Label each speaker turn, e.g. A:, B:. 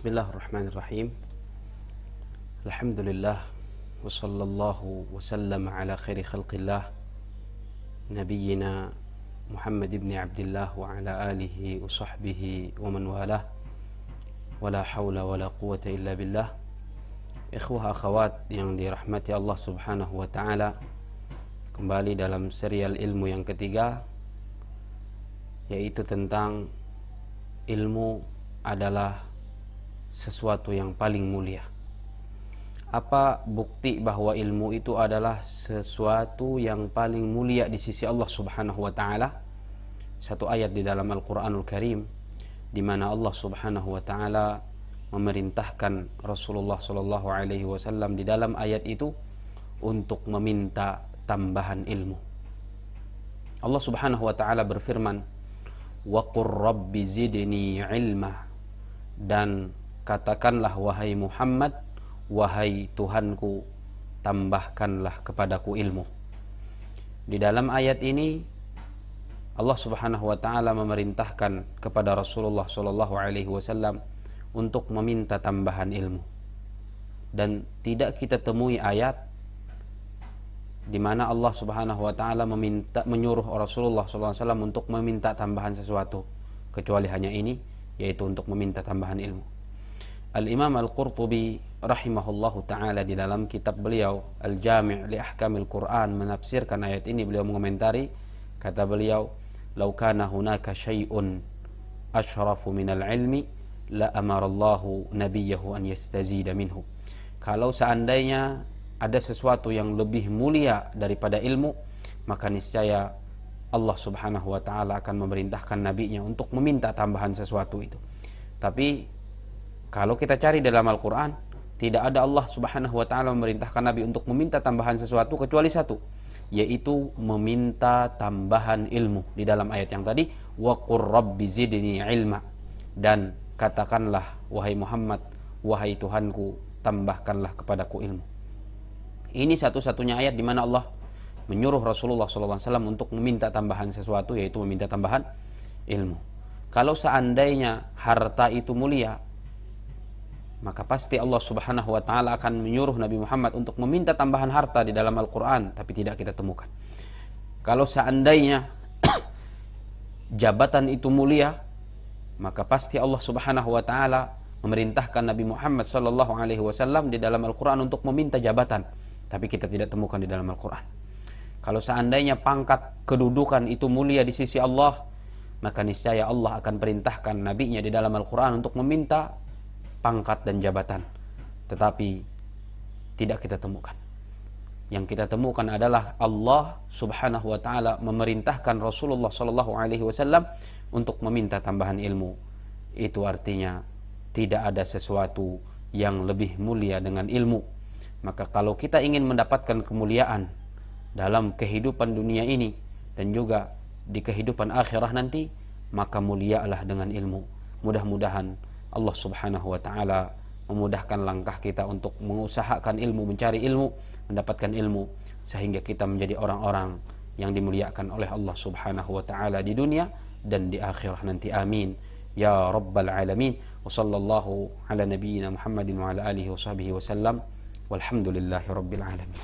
A: Bismillahirrahmanirrahim. Alhamdulillah wa sallallahu wa sallam ala khairi khalqillah nabiyyina Muhammad ibn Abdullah wa ala alihi wa sahbihi wa man walah. Wala hawla wala quwata illa billah. Ikhwah akhawat yang dirahmati Allah Subhanahu wa taala, kembali dalam serial ilmu yang ketiga, yaitu tentang ilmu adalah sesuatu yang paling mulia. Apa bukti bahwa ilmu itu adalah sesuatu yang paling mulia di sisi Allah Subhanahu wa taala? Satu ayat di dalam Al-Qur'anul Karim di mana Allah Subhanahu wa taala memerintahkan Rasulullah sallallahu alaihi wasallam di dalam ayat itu untuk meminta tambahan ilmu. Allah Subhanahu wa taala berfirman, "Wa qur rabbi zidni ilma," dan katakanlah wahai Muhammad, wahai Tuhanku, tambahkanlah kepadaku ilmu. Di dalam ayat ini Allah Subhanahu wa taala memerintahkan kepada Rasulullah sallallahu alaihi wasallam untuk meminta tambahan ilmu. Dan tidak kita temui ayat di mana Allah Subhanahu wa taala menyuruh Rasulullah sallallahu alaihi wasallam untuk meminta tambahan sesuatu, kecuali hanya ini, yaitu untuk meminta tambahan ilmu. Al-Imam Al-Qurtubi rahimahullahu ta'ala di dalam kitab beliau Al-Jami' li Ahkamil Quran menafsirkan ayat ini, beliau mengomentari, kata beliau, "Lau kana hunaka syai'un asyrafu minal ilmi la amarallahu nabiyahu an yastazida minhu." Kalau seandainya ada sesuatu yang lebih mulia daripada ilmu, maka niscaya Allah Subhanahu wa ta'ala akan memerintahkan nabinya untuk meminta tambahan sesuatu itu. Tapi kalau kita cari dalam Al-Quran, tidak ada Allah Subhanahu wa ta'ala memerintahkan Nabi untuk meminta tambahan sesuatu kecuali satu, yaitu meminta tambahan ilmu. Di dalam ayat yang tadi, wa qur rabbi zidni ilma, dan katakanlah wahai Muhammad, wahai Tuhanku, tambahkanlah kepadaku ilmu. Ini satu-satunya ayat di mana Allah menyuruh Rasulullah SAW untuk meminta tambahan sesuatu, yaitu meminta tambahan ilmu. Kalau seandainya harta itu mulia, maka pasti Allah Subhanahu wa ta'ala akan menyuruh Nabi Muhammad untuk meminta tambahan harta di dalam Al-Quran, tapi tidak kita temukan. Kalau seandainya jabatan itu mulia, maka pasti Allah Subhanahu wa ta'ala memerintahkan Nabi Muhammad sallallahu alaihi wasallam di dalam Al-Quran untuk meminta jabatan, tapi kita tidak temukan di dalam Al-Quran. Kalau seandainya pangkat kedudukan itu mulia di sisi Allah, maka niscaya Allah akan perintahkan nabinya di dalam Al-Quran untuk meminta pangkat dan jabatan, tetapi tidak kita temukan. Yang kita temukan adalah Allah Subhanahu wa ta'ala memerintahkan Rasulullah sallallahu alaihi wasallam untuk meminta tambahan ilmu. Itu artinya tidak ada sesuatu yang lebih mulia dengan ilmu. Maka kalau kita ingin mendapatkan kemuliaan dalam kehidupan dunia ini dan juga di kehidupan akhirah nanti, maka mulialah dengan ilmu. Mudah-mudahan Allah Subhanahu wa ta'ala memudahkan langkah kita untuk mengusahakan ilmu, mencari ilmu, mendapatkan ilmu, sehingga kita menjadi orang-orang yang dimuliakan oleh Allah Subhanahu wa ta'ala di dunia dan di akhirah nanti. Amin ya rabbal alamin. Wa sallallahu ala nabiyyina Muhammadin wa ala alihi wa sahbihi wa sallam. Walhamdulillahi rabbil alamin.